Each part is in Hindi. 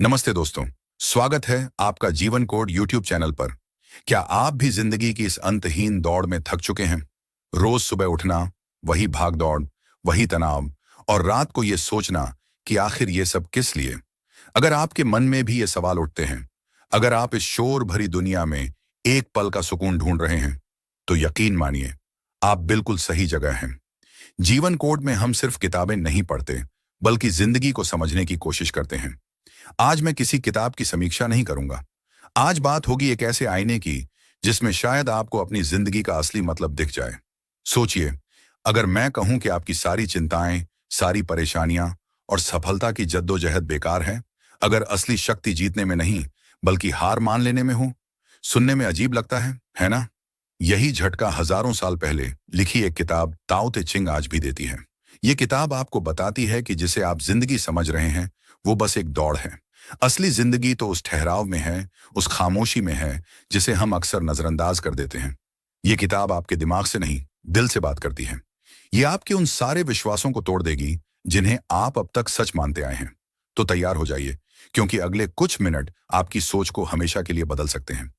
नमस्ते दोस्तों। स्वागत है आपका जीवन कोड यूट्यूब चैनल पर। क्या आप भी जिंदगी की इस अंतहीन दौड़ में थक चुके हैं? रोज सुबह उठना, वही भाग दौड़, वही तनाव, और रात को ये सोचना कि आखिर ये सब किस लिए? अगर आपके मन में भी ये सवाल उठते हैं, अगर आप इस शोर भरी दुनिया में एक पल का सुकून ढूंढ रहे हैं, तो यकीन मानिए, आप बिल्कुल सही जगह हैं। जीवन कोड में हम सिर्फ किताबें नहीं पढ़ते, बल्कि जिंदगी को समझने की कोशिश करते हैं। आज मैं किसी किताब की समीक्षा नहीं करूंगा। आज बात होगी एक ऐसे आईने की जिसमें शायद आपको अपनी जिंदगी का असली मतलब दिख जाए। सोचिए, अगर मैं कहूं कि आपकी सारी चिंताएं, सारी परेशानियां और सफलता की जद्दोजहद बेकार है, अगर असली शक्ति जीतने में नहीं बल्कि हार मान लेने में हो। सुनने में अजीब लगता है ना? यही झटका हजारों साल पहले लिखी एक किताब ताओ ते चिंग आज भी देती है। ये किताब आपको बताती है कि जिसे आप जिंदगी समझ रहे हैं, वो बस एक दौड़ है। असली जिंदगी तो उस ठहराव में है, उस खामोशी में है, जिसे हम अक्सर नजरअंदाज कर देते हैं। ये किताब आपके दिमाग से नहीं, दिल से बात करती है। ये आपके उन सारे विश्वासों को तोड़ देगी जिन्हें आप अब तक सच मानते आए हैं। तो तैयार हो जाइए, क्योंकि अगले कुछ मिनट आपकी सोच को हमेशा के लिए बदल सकते हैं।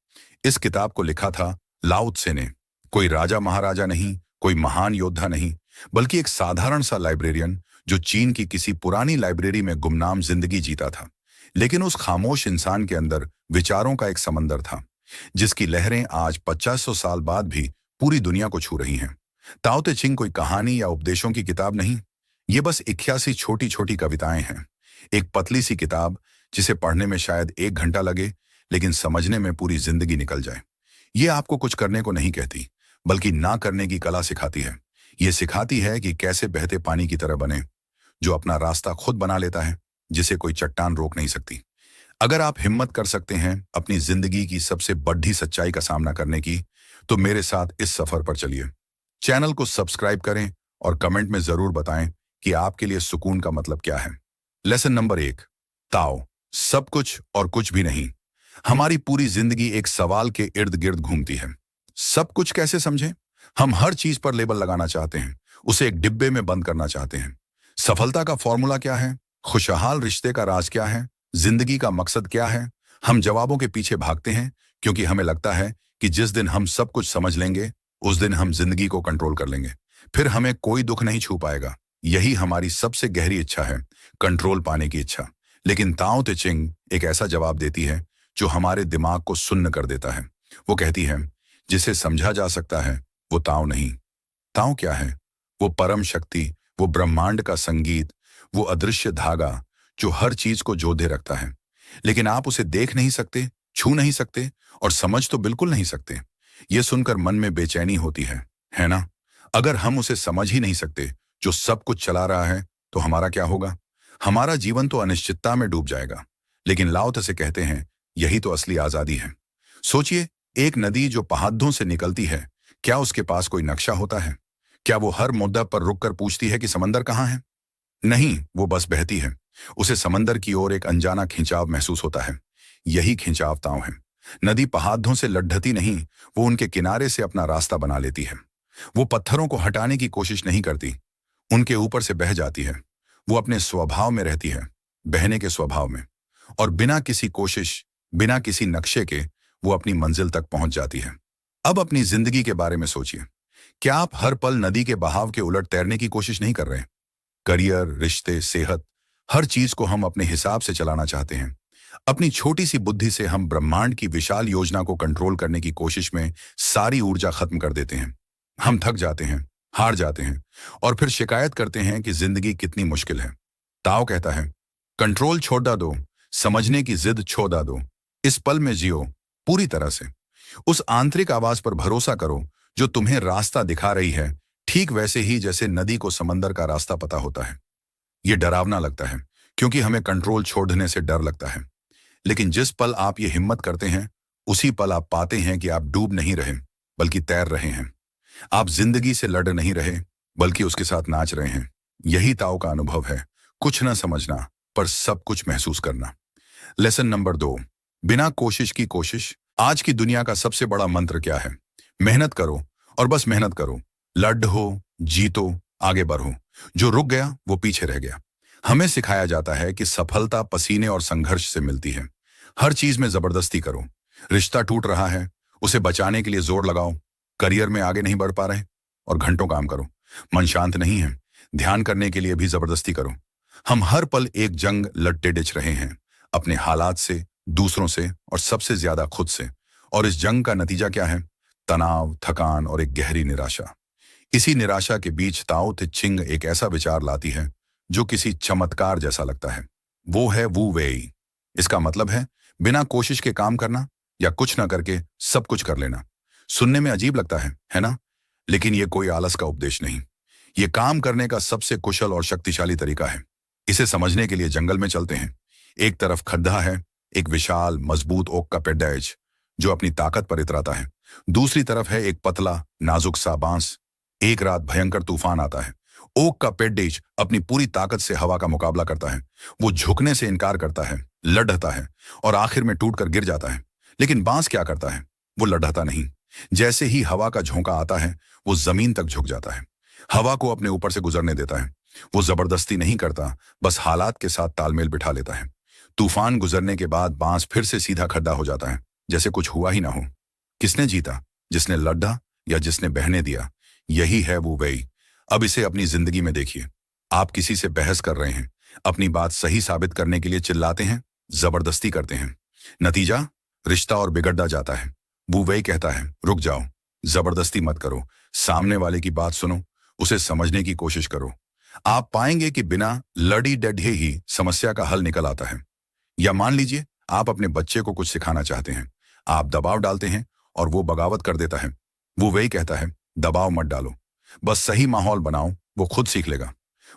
इस किताब को लिखा था लाओ त्से ने। कोई राजा महाराजा नहीं, कोई महान योद्धा नहीं, बल्कि एक साधारण सा लाइब्रेरियन जो चीन की किसी पुरानी लाइब्रेरी में गुमनाम जिंदगी जीता था। लेकिन उस खामोश इंसान के अंदर विचारों का एक समंदर था, जिसकी लहरें आज 2500 साल बाद भी पूरी दुनिया को छू रही हैं। ताओ ते चिंग कोई कहानी या उपदेशों की किताब नहीं, ये बस 81 छोटी छोटी कविताएं हैं। एक पतली सी किताब जिसे पढ़ने में शायद 1 घंटा लगे, लेकिन समझने में पूरी जिंदगी निकल जाए। ये आपको कुछ करने को नहीं कहती, बल्कि ना करने की कला सिखाती है। ये सिखाती है कि कैसे बहते पानी की तरह बने, जो अपना रास्ता खुद बना लेता है, जिसे कोई चट्टान रोक नहीं सकती। अगर आप हिम्मत कर सकते हैं अपनी जिंदगी की सबसे बड़ी सच्चाई का सामना करने की, तो मेरे साथ इस सफर पर चलिए। चैनल को सब्सक्राइब करें और कमेंट में जरूर बताएं कि आपके लिए सुकून का मतलब क्या है। लेसन नंबर 1, ताओ, सब कुछ और कुछ भी नहीं। हमारी पूरी जिंदगी एक सवाल के इर्द गिर्द घूमती है। सब कुछ कैसे समझें? हम हर चीज पर लेबल लगाना चाहते हैं, उसे एक डिब्बे में बंद करना चाहते हैं। सफलता का फॉर्मूला क्या है? खुशहाल रिश्ते का राज क्या है? जिंदगी का मकसद क्या है? हम जवाबों के पीछे भागते हैं क्योंकि हमें लगता है कि जिस दिन हम सब कुछ समझ लेंगे, उस दिन हम जिंदगी को कंट्रोल कर लेंगे। फिर हमें कोई दुख नहीं छू पाएगा। यही हमारी सबसे गहरी इच्छा है, कंट्रोल पाने की इच्छा। लेकिन ताओ ते चिंग एक ऐसा जवाब देती है जो हमारे दिमाग को सुन्न कर देता है। वो कहती है, जिसे समझा जा सकता है वो ताओ नहीं। ताओ क्या है? वो परम शक्ति, वो ब्रह्मांड का संगीत, वो अदृश्य धागा जो हर चीज को जोड़े रखता है। लेकिन आप उसे देख नहीं सकते, छू नहीं सकते और समझ तो बिल्कुल नहीं सकते। ये सुनकर मन में बेचैनी होती है ना? अगर हम उसे समझ ही नहीं सकते, जो सब कुछ चला रहा है, तो हमारा क्या होगा? हमारा जीवन तो अनिश्चितता में डूब जाएगा। लेकिन लाओ त्से कहते हैं, यही तो असली आजादी है। सोचिए, एक नदी जो पहाड़ों से निकलती है, क्या उसके पास कोई नक्शा होता है? क्या वो हर मुद्दा पर रुककर पूछती है कि समंदर कहाँ है? नहीं, वो बस बहती है। उसे समंदर की ओर एक अनजाना खिंचाव महसूस होता है। यही खिंचाव ताव है। नदी पहाड़ों से लड़ती नहीं, वो उनके किनारे से अपना रास्ता बना लेती है। वो पत्थरों को हटाने की कोशिश नहीं करती, उनके ऊपर से बह जाती है। वो अपने स्वभाव में रहती है, बहने के स्वभाव में, और बिना किसी कोशिश, बिना किसी नक्शे के वो अपनी मंजिल तक पहुंच जाती है। अब अपनी जिंदगी के बारे में सोचिए। क्या आप हर पल नदी के बहाव के उलट तैरने की कोशिश नहीं कर रहे? करियर, रिश्ते, सेहत, हर चीज को हम अपने हिसाब से चलाना चाहते हैं। अपनी छोटी सी बुद्धि से हम ब्रह्मांड की विशाल योजना को कंट्रोल करने की कोशिश में सारी ऊर्जा खत्म कर देते हैं। हम थक जाते हैं, हार जाते हैं और फिर शिकायत करते हैं कि जिंदगी कितनी मुश्किल है। ताओ कहता है, कंट्रोल छोड़ दो, समझने की जिद छोड़ दो। इस पल में जियो पूरी तरह से। उस आंतरिक आवाज पर भरोसा करो जो तुम्हें रास्ता दिखा रही है, ठीक वैसे ही जैसे नदी को समंदर का रास्ता पता होता है। ये डरावना लगता है, क्योंकि हमें कंट्रोल छोड़ने से डर लगता है। लेकिन जिस पल आप ये हिम्मत करते हैं, उसी पल आप पाते हैं कि आप डूब नहीं रहे, बल्कि तैर रहे हैं। आप जिंदगी से लड़ नहीं रहे, बल्कि उसके साथ नाच रहे हैं। यही ताओ का अनुभव है, कुछ न समझना, पर सब कुछ महसूस करना। लेसन नंबर 2, बिना कोशिश की कोशिश। आज की दुनिया का सबसे बड़ा मंत्र क्या है? मेहनत करो और बस मेहनत करो। लड़ो, जीतो, आगे बढ़ो। जो रुक गया वो पीछे रह गया। हमें सिखाया जाता है कि सफलता पसीने और संघर्ष से मिलती है। हर चीज में जबरदस्ती करो। रिश्ता टूट रहा है, उसे बचाने के लिए जोर लगाओ। करियर में आगे नहीं बढ़ पा रहे और घंटों काम करो। मन शांत नहीं है, ध्यान करने के लिए भी जबरदस्ती करो। हम हर पल एक जंग लड़ते डिच रहे हैं, अपने हालात से, दूसरों से और सबसे ज्यादा खुद से। और इस जंग का नतीजा क्या है? तनाव, थकान और एक गहरी निराशा। इसी निराशा के बीच ताओ ते चिंग एक ऐसा विचार लाती है जो किसी चमत्कार जैसा लगता है। वो है वू वेई। इसका मतलब है बिना कोशिश के काम करना या कुछ ना करके सब कुछ कर लेना। सुनने में अजीब लगता है ना? लेकिन ये कोई आलस का उपदेश नहीं। ये काम करने का सबसे कुशल और शक्तिशाली तरीका है। इसे समझने के लिए जंगल में चलते हैं। एक तरफ खड्डा है, एक विशाल मजबूत ओक का पेड्डाइज जो अपनी ताकत पर इतराता है। दूसरी तरफ है एक पतला नाजुक सा बांस। एक रात भयंकर तूफान आता है। ओक का पेड्डेज अपनी पूरी ताकत से हवा का मुकाबला करता है। वो झुकने से इनकार करता है, लड़ता है और आखिर में टूटकर गिर जाता है। लेकिन बांस क्या करता है? वो लड़ता नहीं। जैसे ही हवा का झोंका आता है, वो जमीन तक झुक जाता है, हवा को अपने ऊपर से गुजरने देता है। वो जबरदस्ती नहीं करता, बस हालात के साथ तालमेल बिठा लेता है। तूफान गुजरने के बाद बांस फिर से सीधा खड्डा हो जाता है, जैसे कुछ हुआ ही ना हो। किसने जीता? जिसने लड़ा या जिसने बहने दिया? यही है वो वही। अब इसे अपनी जिंदगी में देखिए। आप किसी से बहस कर रहे हैं, अपनी बात सही साबित करने के लिए चिल्लाते हैं, जबरदस्ती करते हैं। नतीजा? रिश्ता और बिगड़ता जाता है। वो वही कहता है, रुक जाओ, जबरदस्ती मत करो, सामने वाले की बात सुनो, उसे समझने की कोशिश करो। आप पाएंगे कि बिना लड़ी डढ़े ही समस्या का हल निकल आता है। या मान लीजिए आप अपने बच्चे को कुछ सिखाना चाहते हैं। आप दबाव डालते हैं और वो बगावत कर देता है। वो वही कहता है, दबाव मत डालो, बस सही माहौल बनाओ, वो खुद सीख लेगा।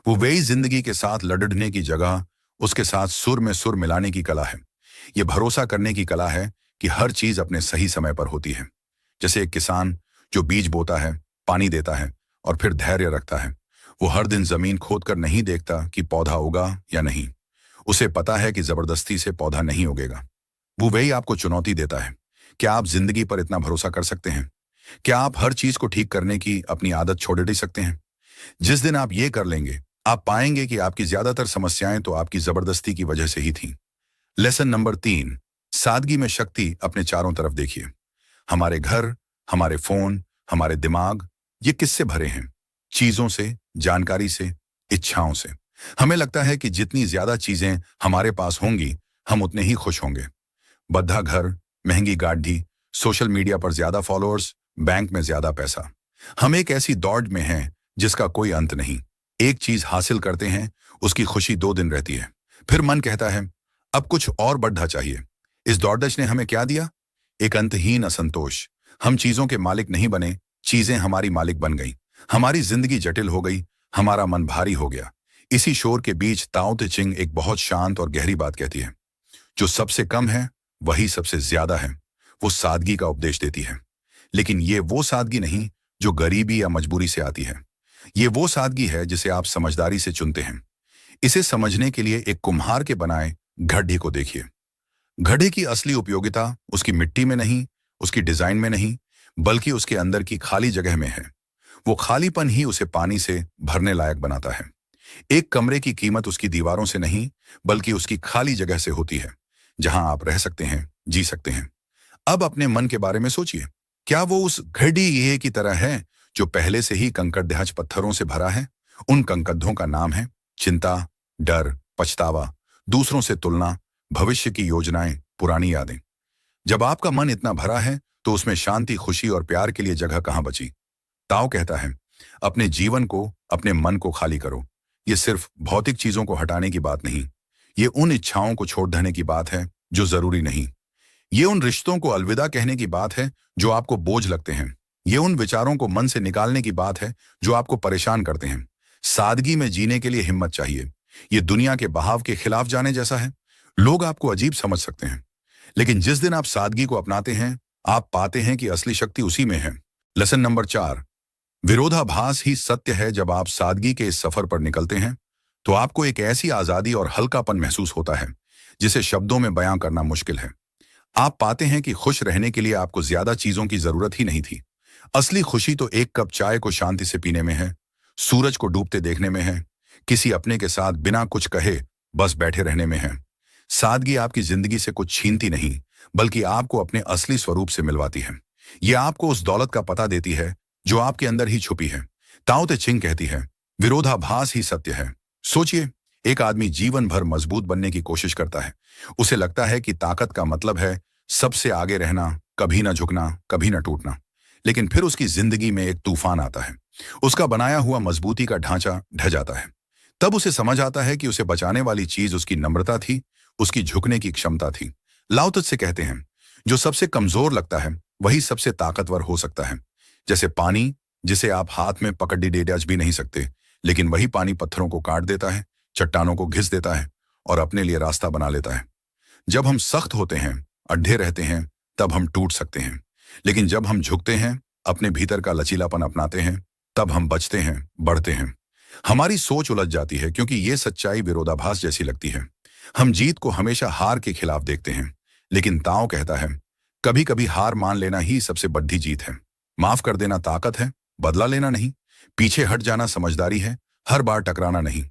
वो वही जिंदगी के साथ लड़ने की जगह उसके साथ सुर में सुर मिलाने की कला है। ये भरोसा करने की कला है कि हर चीज अपने सही समय पर होती है। जैसे एक किसान जो बीज बोता है, पानी देता है और फिर धैर्य रखता है। वो हर दिन जमीन खोदकर नहीं देखता कि पौधा उगा या नहीं। उसे पता है कि जबरदस्ती से पौधा नहीं उगेगा। वो वही आपको चुनौती देता है। क्या आप जिंदगी पर इतना भरोसा कर सकते हैं? क्या आप हर चीज को ठीक करने की अपनी आदत छोड़ नहीं सकते हैं? जिस दिन आप ये कर लेंगे, आप पाएंगे कि आपकी ज्यादातर समस्याएं तो आपकी जबरदस्ती की वजह से ही थीं। लेसन नंबर 3, सादगी में शक्ति। अपने चारों तरफ देखिए। हमारे घर, हमारे फोन, हमारे दिमाग, ये किससे भरे हैं? चीजों से, जानकारी से, इच्छाओं से। हमें लगता है कि जितनी ज्यादा चीजें हमारे पास होंगी, हम उतने ही खुश होंगे। बद्धा घर, महंगी गाड़ी, सोशल मीडिया पर ज्यादा फॉलोअर्स, बैंक में ज्यादा पैसा। हम एक ऐसी दौड़ में हैं जिसका कोई अंत नहीं। एक चीज हासिल करते हैं, उसकी खुशी 2 दिन रहती है, फिर मन कहता है अब कुछ और बढ़ा चाहिए। इस दौड़दश ने हमें क्या दिया? एक अंतहीन असंतोष। हम चीजों के मालिक नहीं बने, चीजें हमारी मालिक बन गई। हमारी जिंदगी जटिल हो गई, हमारा मन भारी हो गया। इसी शोर के बीच ताओ ते चिंग एक बहुत शांत और गहरी बात कहती है, जो सबसे कम है वही सबसे ज्यादा है। वो सादगी का उपदेश देती है। लेकिन ये वो सादगी नहीं जो गरीबी या मजबूरी से आती है। ये वो सादगी है जिसे आप समझदारी से चुनते हैं। इसे समझने के लिए एक कुम्हार के बनाए घड़े को देखिए। घड़े की असली उपयोगिता उसकी मिट्टी में नहीं, उसकी डिजाइन में नहीं, बल्कि उसके अंदर की खाली जगह में है। वो खालीपन ही उसे पानी से भरने लायक बनाता है। एक कमरे की कीमत उसकी दीवारों से नहीं, बल्कि उसकी खाली जगह से होती है, जहां आप रह सकते हैं, जी सकते हैं। अब अपने मन के बारे में सोचिए। क्या वो उस घड़ी ये की तरह है जो पहले से ही कंकड़दाज पत्थरों से भरा है? उन कंकड़ों का नाम है चिंता, डर, पछतावा, दूसरों से तुलना, भविष्य की योजनाएं, पुरानी यादें। जब आपका मन इतना भरा है तो उसमें शांति, खुशी और प्यार के लिए जगह कहां बची? ताओ कहता है, अपने जीवन को, अपने मन को खाली करो। ये सिर्फ भौतिक चीजों को हटाने की बात नहीं, ये उन इच्छाओं को छोड़ देने की बात है जो जरूरी नहीं। ये उन रिश्तों को अलविदा कहने की बात है जो आपको बोझ लगते हैं। ये उन विचारों को मन से निकालने की बात है जो आपको परेशान करते हैं। सादगी में जीने के लिए हिम्मत चाहिए। ये दुनिया के बहाव के खिलाफ जाने जैसा है। लोग आपको अजीब समझ सकते हैं, लेकिन जिस दिन आप सादगी को अपनाते हैं, आप पाते हैं कि असली शक्ति उसी में है। लेसन नंबर 4, विरोधाभास ही सत्य है। जब आप सादगी के इस सफर पर निकलते हैं तो आपको एक ऐसी आजादी और हल्कापन महसूस होता है जिसे शब्दों में बयां करना मुश्किल है। आप पाते हैं कि खुश रहने के लिए आपको ज्यादा चीजों की जरूरत ही नहीं थी। असली खुशी तो एक कप चाय को शांति से पीने में है, सूरज को डूबते देखने में है, किसी अपने के साथ बिना कुछ कहे बस बैठे रहने में है। सादगी आपकी जिंदगी से कुछ छीनती नहीं, बल्कि आपको अपने असली स्वरूप से मिलवाती है। यह आपको उस दौलत का पता देती है जो आपके अंदर ही छुपी है। ताओ ते चिंग कहती है, विरोधाभास ही सत्य है। सोचिए, एक आदमी जीवन भर मजबूत बनने की कोशिश करता है। उसे लगता है कि ताकत का मतलब है सबसे आगे रहना, कभी ना झुकना, कभी ना टूटना। लेकिन फिर उसकी जिंदगी में एक तूफान आता है। उसका बनाया हुआ मजबूती का ढांचा ढह जाता है। तब उसे समझ आता है कि उसे बचाने वाली चीज उसकी नम्रता थी, उसकी झुकने की क्षमता थी। लाओ तुझसे कहते हैं, जो सबसे कमजोर लगता है वही सबसे ताकतवर हो सकता है। जैसे पानी, जिसे आप हाथ में पकड़ डज भी नहीं सकते, लेकिन वही पानी पत्थरों को काट देता है, चट्टानों को घिस देता है और अपने लिए रास्ता बना लेता है। जब हम सख्त होते हैं, अड्ढे रहते हैं, तब हम टूट सकते हैं। लेकिन जब हम झुकते हैं, अपने भीतर का लचीलापन अपनाते हैं, तब हम बचते हैं, बढ़ते हैं। हमारी सोच उलझ जाती है क्योंकि ये सच्चाई विरोधाभास जैसी लगती है। हम जीत को हमेशा हार के खिलाफ देखते हैं, लेकिन ताओ कहता है, कभी कभी हार मान लेना ही सबसे बड़ी जीत है। माफ कर देना ताकत है, बदला लेना नहीं। पीछे हट जाना समझदारी है, हर बार टकराना नहीं।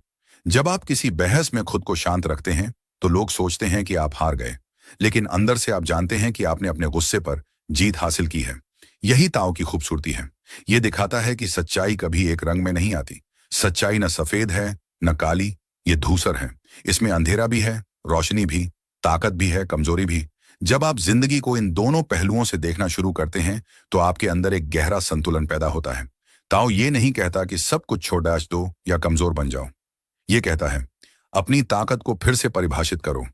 जब आप किसी बहस में खुद को शांत रखते हैं तो लोग सोचते हैं कि आप हार गए, लेकिन अंदर से आप जानते हैं कि आपने अपने गुस्से पर जीत हासिल की है। यही ताओ की खूबसूरती है। यह दिखाता है कि सच्चाई कभी एक रंग में नहीं आती। सच्चाई न सफेद है, न काली, ये धूसर है। इसमें अंधेरा भी है, रोशनी भी, ताकत भी है, कमजोरी भी। जब आप जिंदगी को इन दोनों पहलुओं से देखना शुरू करते हैं तो आपके अंदर एक गहरा संतुलन पैदा होता है। ताओ ये नहीं कहता कि सब कुछ छोड़ दो या कमजोर बन जाओ। ये कहता है, अपनी ताकत को फिर से परिभाषित करो।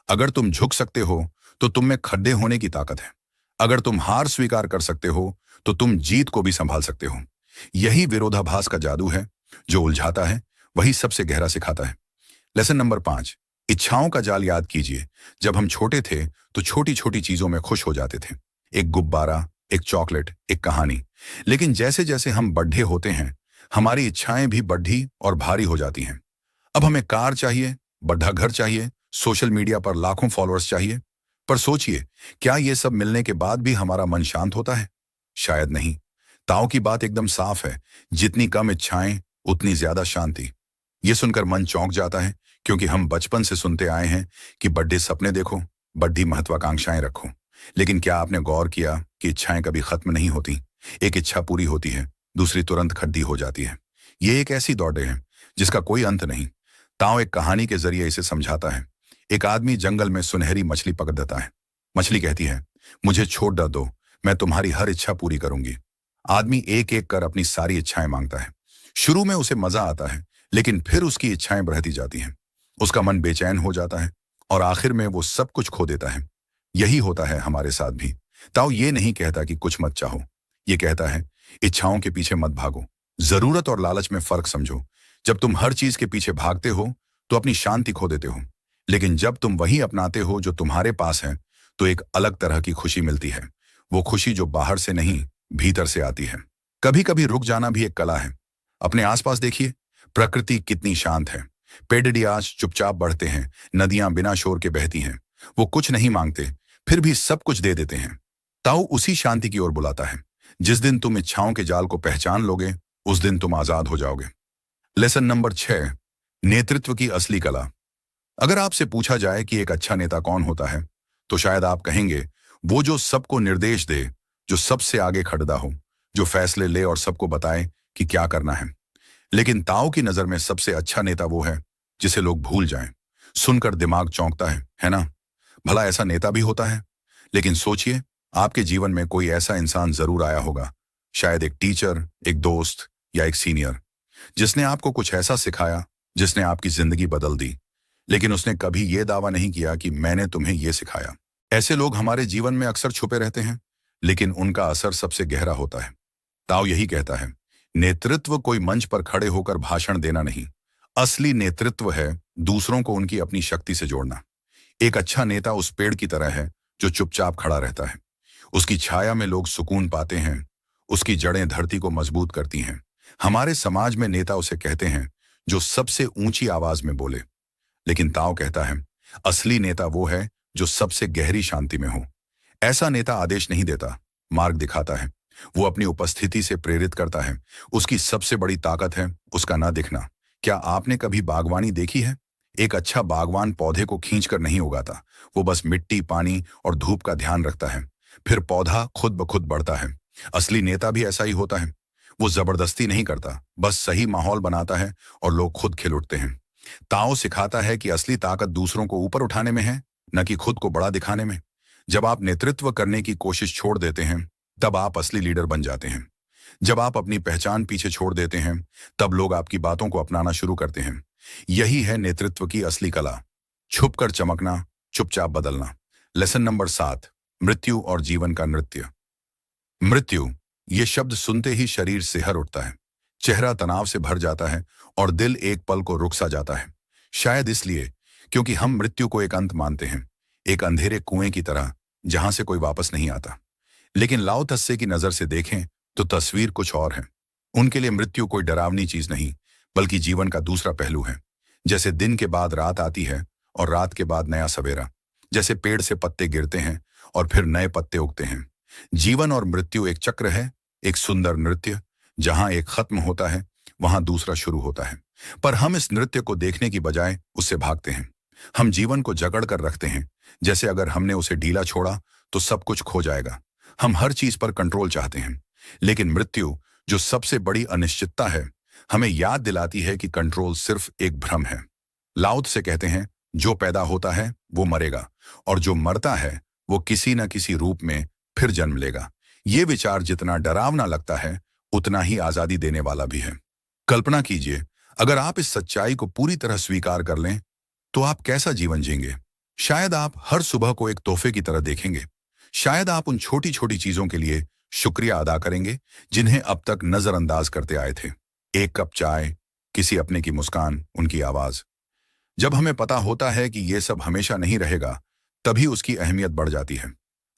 अगर तुम झुक सकते हो तो तुम में खड्डे होने की ताकत है। अगर तुम हार स्वीकार कर सकते हो तो तुम जीत को भी संभाल सकते हो। यही विरोधाभास का जादू है, जो उलझाता है वही सबसे गहरा सिखाता है। लेसन नंबर 5, इच्छाओं का जाल याद कीजिए। जब हम छोटे थे तो छोटी छोटी चीजों में खुश हो जाते थे। एक गुब्बारा, एक चॉकलेट, एक कहानी। लेकिन जैसे जैसे हम बड्ढे होते हैं, हमारी इच्छाएं भी बढ़ी और भारी हो जाती हैं। अब हमें कार चाहिए, बड़ा घर चाहिए, सोशल मीडिया पर लाखों फॉलोअर्स चाहिए। पर सोचिए, क्या ये सब मिलने के बाद भी हमारा मन शांत होता है? शायद नहीं। ताओ की बात एकदम साफ है, जितनी कम इच्छाएं उतनी ज्यादा शांति। ये सुनकर मन चौंक जाता है, क्योंकि हम बचपन से सुनते आए हैं कि बड़े सपने देखो, बड़ी महत्वाकांक्षाएं रखो। लेकिन क्या आपने गौर किया कि इच्छाएं कभी खत्म नहीं होती? एक इच्छा पूरी होती है, दूसरी तुरंत खड्डी हो जाती है। ये एक ऐसी दौड़ है जिसका कोई अंत नहीं। ताओ एक कहानी के जरिए इसे समझाता है। एक आदमी जंगल में सुनहरी मछली पकड़ता है। मछली कहती है, मुझे छोड़ दो, मैं तुम्हारी हर इच्छा पूरी करूंगी। आदमी एक एक कर अपनी सारी इच्छाएं मांगता है। शुरू में उसे मजा आता है, लेकिन फिर उसकी इच्छाएं बढ़ती जाती हैं। उसका मन बेचैन हो जाता है और आखिर में वो सब कुछ खो देता है। यही होता है हमारे साथ भी। ताओ ये नहीं कहता कि कुछ मत चाहो, ये कहता है, इच्छाओं के पीछे मत भागो। जरूरत और लालच में फर्क समझो। जब तुम हर चीज के पीछे भागते हो तो अपनी शांति खो देते हो, लेकिन जब तुम वही अपनाते हो जो तुम्हारे पास है तो एक अलग तरह की खुशी मिलती है। वो खुशी जो बाहर से नहीं, भीतर से आती है। कभी कभी रुक जाना भी एक कला है। अपने आसपास देखिए, प्रकृति कितनी शांत है। पेड़ चुपचाप बढ़ते हैं, नदियां बिना शोर के बहती हैं। वो कुछ नहीं मांगते, फिर भी सब कुछ दे देते हैं। ताऊ उसी शांति की ओर बुलाता है। जिस दिन तुम इच्छाओं के जाल को पहचान लोगे, उस दिन तुम आजाद हो जाओगे। लेसन नंबर 6, नेतृत्व की असली कला। अगर आपसे पूछा जाए कि एक अच्छा नेता कौन होता है, तो शायद आप कहेंगे, वो जो सबको निर्देश दे, जो सबसे आगे खड़ा हो, जो फैसले ले और सबको बताए कि क्या करना है। लेकिन ताओ की नजर में सबसे अच्छा नेता वो है जिसे लोग भूल जाएं। सुनकर दिमाग चौंकता है ना? भला ऐसा नेता भी होता है? लेकिन सोचिए, आपके जीवन में कोई ऐसा इंसान जरूर आया होगा, शायद एक टीचर, एक दोस्त या एक सीनियर, जिसने आपको कुछ ऐसा सिखाया जिसने आपकी जिंदगी बदल दी। लेकिन उसने कभी यह दावा नहीं किया कि मैंने तुम्हें यह सिखाया। ऐसे लोग हमारे जीवन में अक्सर छुपे रहते हैं, लेकिन उनका असर सबसे गहरा होता है। ताओ यही कहता है, नेतृत्व कोई मंच पर खड़े होकर भाषण देना नहीं। असली नेतृत्व है दूसरों को उनकी अपनी शक्ति से जोड़ना। एक अच्छा नेता उस पेड़ की तरह है जो चुपचाप खड़ा रहता है। उसकी छाया में लोग सुकून पाते हैं, उसकी जड़ें धरती को मजबूत करती हैं। हमारे समाज में नेता उसे कहते हैं जो सबसे ऊंची आवाज में बोले। लेकिन ताओ कहता है, असली नेता वो है जो सबसे गहरी शांति में हो। ऐसा नेता आदेश नहीं देता, मार्ग दिखाता है। वो अपनी उपस्थिति से प्रेरित करता है। उसकी सबसे बड़ी ताकत है उसका ना दिखना। क्या आपने कभी बागवानी देखी है? एक अच्छा बागवान पौधे को खींचकर नहीं उगाता। वो बस मिट्टी, पानी और धूप का ध्यान रखता है। फिर पौधा खुद ब खुद बढ़ता है। असली नेता भी ऐसा ही होता है। वो जबरदस्ती नहीं करता, बस सही माहौल बनाता है और लोग खुद खिल उठते हैं। ताओ सिखाता है कि असली ताकत दूसरों को ऊपर उठाने में है, न कि खुद को बड़ा दिखाने में। जब आप नेतृत्व करने की कोशिश छोड़ देते हैं, तब आप असली लीडर बन जाते हैं। जब आप अपनी पहचान पीछे छोड़ देते हैं, तब लोग आपकी बातों को अपनाना शुरू करते हैं। यही है नेतृत्व की असली कला। छुपकर चमकना, चुपचाप बदलना। लेसन नंबर 7, मृत्यु और जीवन का नृत्य। मृत्यु, ये शब्द सुनते ही शरीर सिहर उठता है। चेहरा तनाव से भर जाता है और दिल एक पल को रुक सा जाता है। शायद इसलिए क्योंकि हम मृत्यु को एक अंत मानते हैं, एक अंधेरे कुएं की तरह जहां से कोई वापस नहीं आता। लेकिन लाओ त्से की नजर से देखें तो तस्वीर कुछ और है। उनके लिए मृत्यु कोई डरावनी चीज नहीं, बल्कि जीवन का दूसरा पहलू है। जैसे दिन के बाद रात आती है और रात के बाद नया सवेरा। जैसे पेड़ से पत्ते गिरते हैं और फिर नए पत्ते उगते हैं। जीवन और मृत्यु एक चक्र है, एक सुंदर नृत्य। जहां एक खत्म होता है, वहां दूसरा शुरू होता है। पर हम इस नृत्य को देखने की बजाय उससे भागते हैं। हम जीवन को जकड़ कर रखते हैं, जैसे अगर हमने उसे ढीला छोड़ा तो सब कुछ खो जाएगा। हम हर चीज पर कंट्रोल चाहते हैं। लेकिन मृत्यु, जो सबसे बड़ी अनिश्चितता है, हमें याद दिलाती है कि कंट्रोल सिर्फ एक भ्रम है। लाओ त्से कहते हैं, जो पैदा होता है वो मरेगा, और जो मरता है वो किसी न किसी रूप में फिर जन्म लेगा। ये विचार जितना डरावना लगता है, उतना ही आजादी देने वाला भी है। कल्पना कीजिए, अगर आप इस सच्चाई को पूरी तरह स्वीकार कर लें, तो आप कैसा जीवन जीएंगे? शायद आप हर सुबह को एक तोहफे की तरह देखेंगे। शायद आप उन छोटी छोटी चीजों के लिए शुक्रिया अदा करेंगे जिन्हें अब तक नजरअंदाज करते आए थे। एक कप चाय, किसी अपने की मुस्कान, उनकी आवाज। जब हमें पता होता है कि ये सब हमेशा नहीं रहेगा, तभी उसकी अहमियत बढ़ जाती है।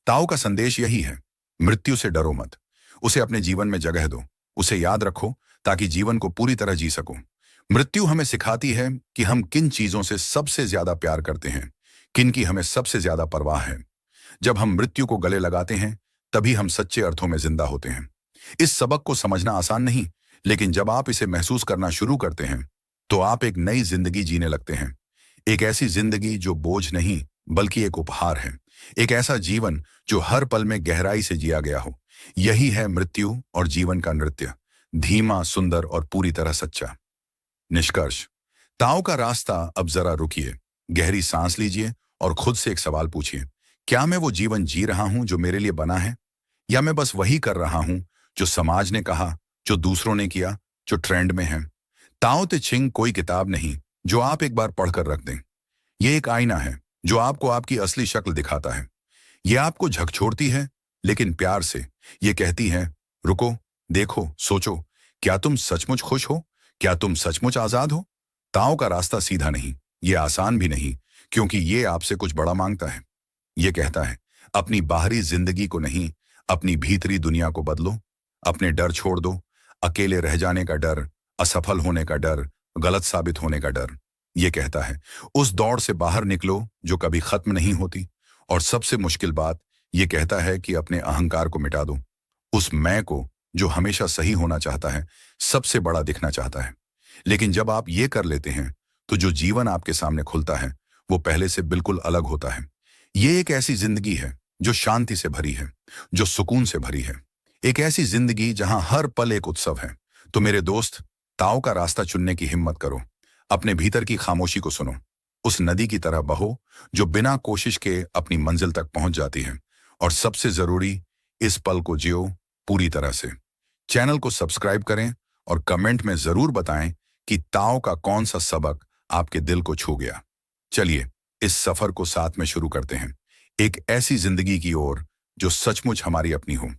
ताओ का संदेश यही है, मृत्यु से डरो मत, उसे अपने जीवन में जगह दो, उसे याद रखो ताकि जीवन को पूरी तरह जी सको। मृत्यु हमें सिखाती है कि हम किन चीजों से सबसे ज्यादा प्यार करते हैं, किन की हमें सबसे ज्यादा परवाह है। जब हम मृत्यु को गले लगाते हैं, तभी हम सच्चे अर्थों में जिंदा होते हैं। इस सबक को समझना आसान नहीं, लेकिन जब आप इसे महसूस करना शुरू करते हैं, तो आप एक नई जिंदगी जीने लगते हैं। एक ऐसी जिंदगी जो बोझ नहीं, बल्कि एक उपहार है। एक ऐसा जीवन जो हर पल में गहराई से जिया गया हो। यही है मृत्यु और जीवन का नृत्य, धीमा, सुंदर और पूरी तरह सच्चा। निष्कर्ष, ताओ का रास्ता। अब जरा रुकिए, गहरी सांस लीजिए और खुद से एक सवाल पूछिए, क्या मैं वो जीवन जी रहा हूं जो मेरे लिए बना है, या मैं बस वही कर रहा हूं जो समाज ने कहा, जो दूसरों ने किया, जो ट्रेंड में है? ताओ ते चिंग कोई किताब नहीं जो आप एक बार पढ़कर रख दें। ये एक आईना है जो आपको आपकी असली शक्ल दिखाता है। ये आपको झकझोरती है, लेकिन प्यार से। ये कहती है, रुको, देखो, सोचो, क्या तुम सचमुच खुश हो? क्या तुम सचमुच आजाद हो? ताओ का रास्ता सीधा नहीं, ये आसान भी नहीं, क्योंकि ये आपसे कुछ बड़ा मांगता है। ये कहता है, अपनी बाहरी जिंदगी को नहीं, अपनी भीतरी दुनिया को बदलो। अपने डर छोड़ दो, अकेले रह जाने का डर, असफल होने का डर, गलत साबित होने का डर। ये कहता है, उस दौड़ से बाहर निकलो जो कभी खत्म नहीं होती। और सबसे मुश्किल बात, ये कहता है कि अपने अहंकार को मिटा दो, उस मैं को जो हमेशा सही होना चाहता है, सबसे बड़ा दिखना चाहता है। लेकिन जब आप ये कर लेते हैं, तो जो जीवन आपके सामने खुलता है, वो पहले से बिल्कुल अलग होता है। ये एक ऐसी जिंदगी है जो शांति से भरी है, जो सुकून से भरी है। एक ऐसी जिंदगी जहां हर पल एक उत्सव है। तो मेरे दोस्त, ताओ का रास्ता चुनने की हिम्मत करो। अपने भीतर की खामोशी को सुनो। उस नदी की तरह बहो जो बिना कोशिश के अपनी मंजिल तक पहुंच जाती है। और सबसे जरूरी, इस पल को जियो पूरी तरह से। चैनल को सब्सक्राइब करें और कमेंट में जरूर बताएं कि ताओ का कौन सा सबक आपके दिल को छू गया। चलिए, इस सफर को साथ में शुरू करते हैं, एक ऐसी जिंदगी की ओर जो सचमुच हमारी अपनी हो।